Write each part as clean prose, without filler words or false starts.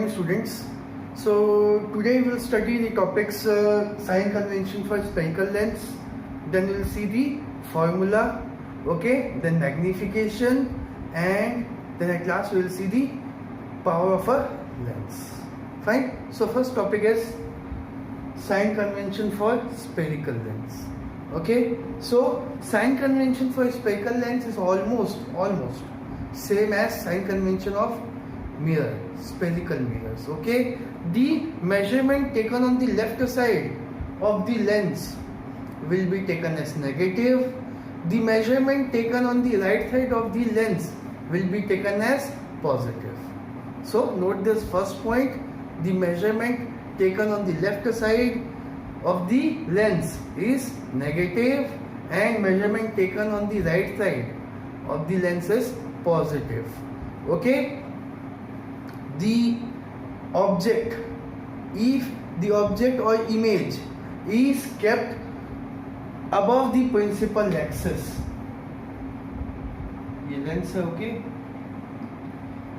morning, students. So today we'll study the topics sign convention for spherical lens. Then we'll see the formula, okay, then magnification, and then at last we'll see the power of a lens. Fine. So first topic is sign convention for spherical lens. Okay. So sign convention for spherical lens is almost same as sign convention of mirror, spherical mirrors. Okay. The measurement taken on the left side of the lens will be taken as negative. The measurement taken on the right side of the lens will be taken as positive. So note this first point, the measurement taken on the left side of the lens is negative and measurement taken on the right side of the lens is positive. Okay. The object, if the object or image is kept above the principal axis, ये lens है, okay,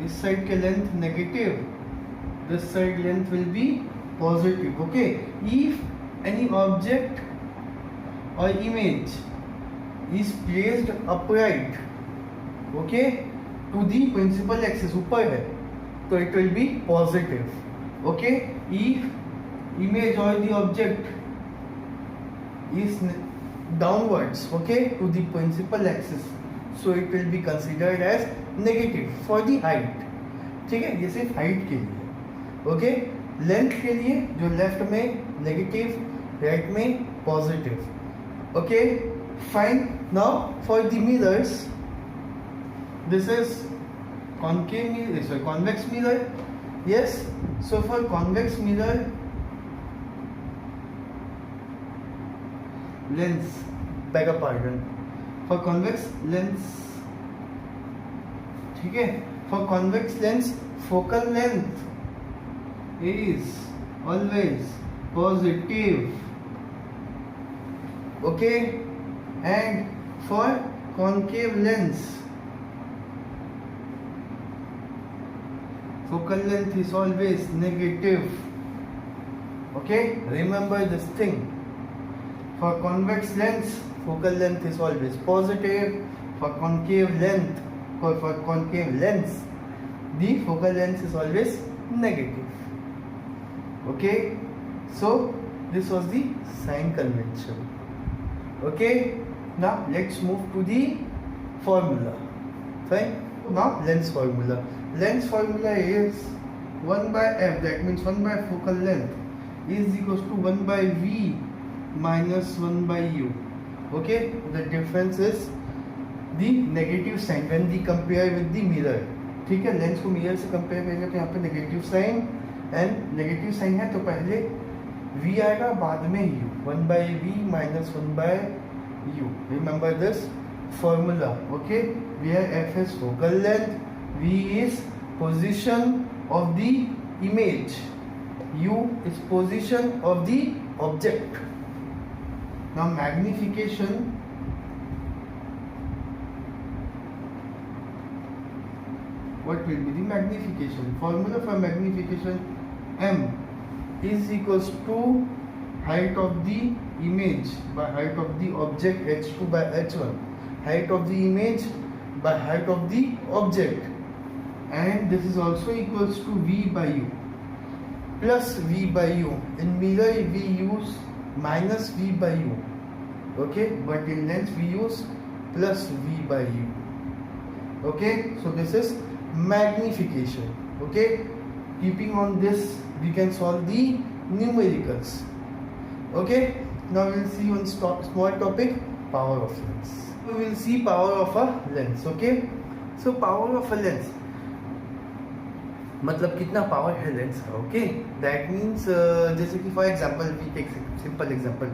इस side के length negative, this side length will be positive. Okay. If any object or image is placed upright, okay, to the principal axis, ऊपर है, तो it will be positive. Okay. If image or the object is downwards, okay, to the principal axis, so it will be considered as negative for the height. ठीक है, ये सिर्फ height के लिए. Okay. Length के लिए जो लेफ्ट में नेगेटिव, राइट में positive. Okay, fine. Now for the mirrors, this is concave mirror, sorry, convex mirror. Yes. So for convex mirror, lens, beg a pardon. For convex lens, ठीक है. For convex lens, focal length is always positive. Okay. And for concave lens, focal length is always negative. Okay, remember this thing. For convex lens, focal length is always positive. For concave length, for concave lens, the focal length is always negative. Okay. So this was the sign convention. Okay. Now let's move to the formula. Fine. Now lens formula. Lens formula is 1 by f, that means 1 by focal length, is equals to 1 by v minus 1 by u. Okay. The difference is the negative sign when we compare with the mirror. ठीक है. Lens को mirror से compare करेंगे तो यहाँ पे negative sign, and negative sign है तो पहले v आएगा, बाद में u. 1 by v minus 1 by u. Remember this formula. Okay. Where f is focal length, v is position of the image, u is position of the object. Now magnification. What will be the magnification? Formula for magnification: m is equals to height of the image by height of the object, h2 by h1, height of the image by height of the object, and this is also equals to v by u plus v by u. In mirror we use minus v by u, okay, but in lens we use plus v by u. Okay. So this is magnification. Okay. Keeping on this, we can solve the numericals. Okay. Now we will see one small topic, power of lens. We will see power of a lens. Okay. So power of a lens, मतलब कितना power है lens का. Okay. That means जैसे कि for example we take simple example,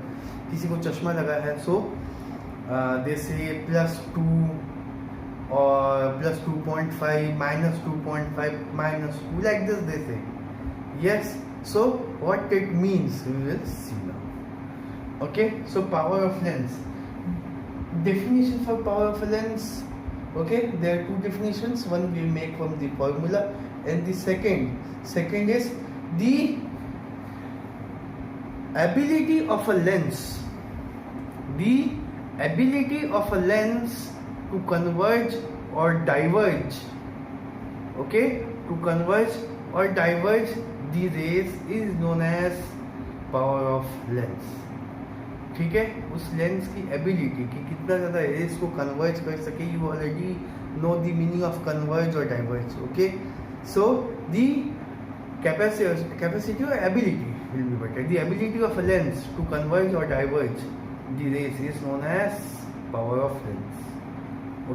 किसी को चश्मा लगा है, सो दे से +2 or +2.5 -2.5 -2, like this they say. Yes. So what it means we will see now. Okay. So power of lens, definition for power of a lens Okay, there are two definitions. One we make from the formula, and the second is the ability of a lens. The ability of a lens to converge or diverge. Okay, to converge or diverge the rays is known as power of lens. ठीक है, उस lens की ability कि कितना ज़्यादा race को converge कर सके. You already know the meaning of converge और diverge. Okay, so the capacity और ability will be better. The ability of a lens to converge or diverge the rays is known as power of lens.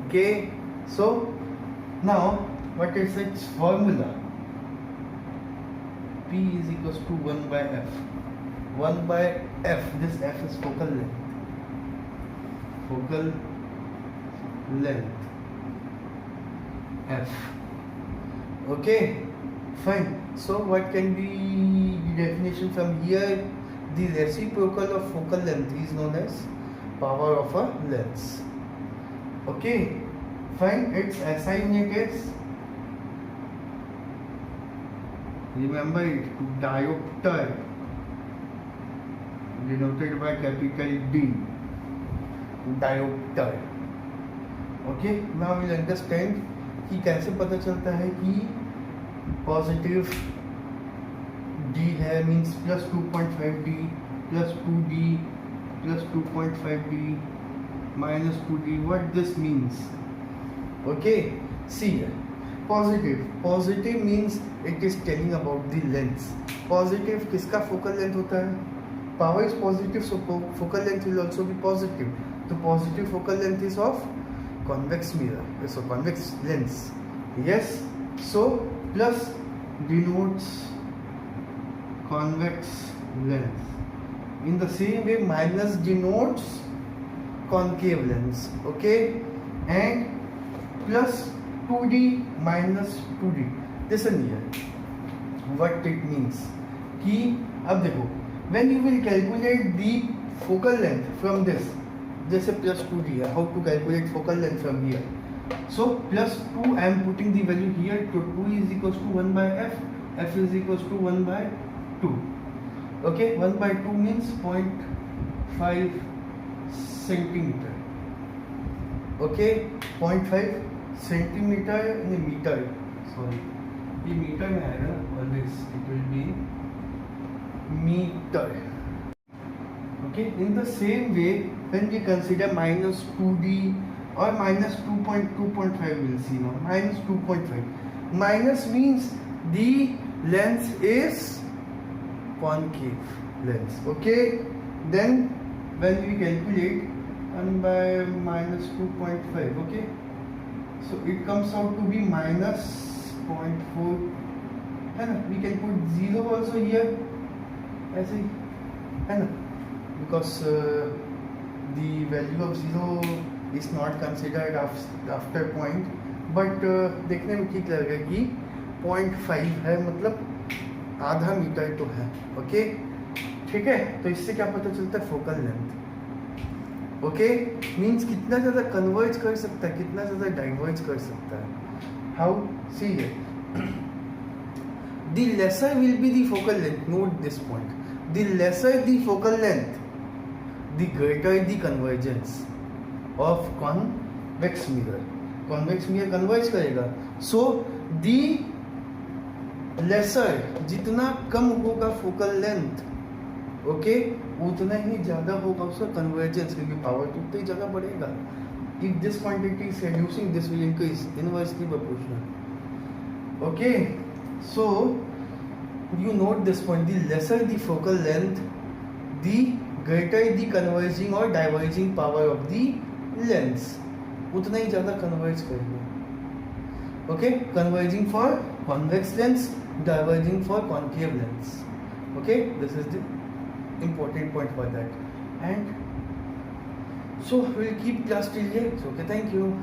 Okay, so now what is its formula? P is equals to 1 by f. 1 by f, this f is focal length. Focal length f. Okay, fine. So what can be the definition from here? The reciprocal of focal length is known as power of a lens. Okay, fine. Its SI unit is, remember it, diopter, denoted by capital D. Diopter. Okay, now we'll understand कि कैसे पता चलता है कि positive D है, means plus 2.5D, plus 2D, plus 2.5D, minus 2D. What this means? Okay, see here. Positive means it is telling about the length. Positive किसका focal length होता है? Power is positive, so focal length will also be positive. The positive focal length is of convex mirror, so convex lens. Yes, so plus denotes convex lens. In the same way, minus denotes concave lens. Okay, and plus 2D minus 2D. Listen here, what it means. कि अब देखो, when you will calculate the focal length from this, जैसे plus 2D है, how to calculate focal length from here? So plus 2, I am putting the value here. So 2 is equals to 1 by f. F is equals to 1 by 2. Okay, 1 by 2 means 0.5 centimeter. Okay, 0.5 centimeter in a meter. Sorry, the meter में आएगा always. It will be meter. Okay, in the same way, when we consider minus 2D or minus 2.5, we'll see now. Minus 2.5. Minus means the lens is concave lens. Okay, then when we calculate 1 by minus 2.5, okay, so it comes out to be minus 0.4. And we can put 0 also here, ऐसे ही, है ना, because the value of 0 is not considered after point, but देखने में ठीक लगेगा कि 0.5 है, मतलब आधा मीटर तो है. ओके, ठीक है, तो इससे क्या पता चलता है? Focal length. ओके, मीन्स कितना ज़्यादा कन्वर्ज कर सकता है, कितना ज़्यादा डाइवर्ज कर सकता है. How? See here, the lesser will be the focal length. Note this point. The lesser the focal length, the greater the convergence of convex mirror. Convex mirror converge करेगा. So the lesser, जितना कम होगा focal length, okay, उतना ही ज़्यादा होगा उसका convergence, क्योंकि power तो उतना ही ज़्यादा बढ़ेगा. If this quantity is reducing, this will increase, inversely proportional. Okay, so you note this point. The lesser the focal length, the greater the converging or diverging power of the lens. उतना ही ज़्यादा converge करेगा. Okay, converging for convex lens, diverging for concave lens. Okay, this is the important point for that. And so we'll keep class till here. So okay, thank you.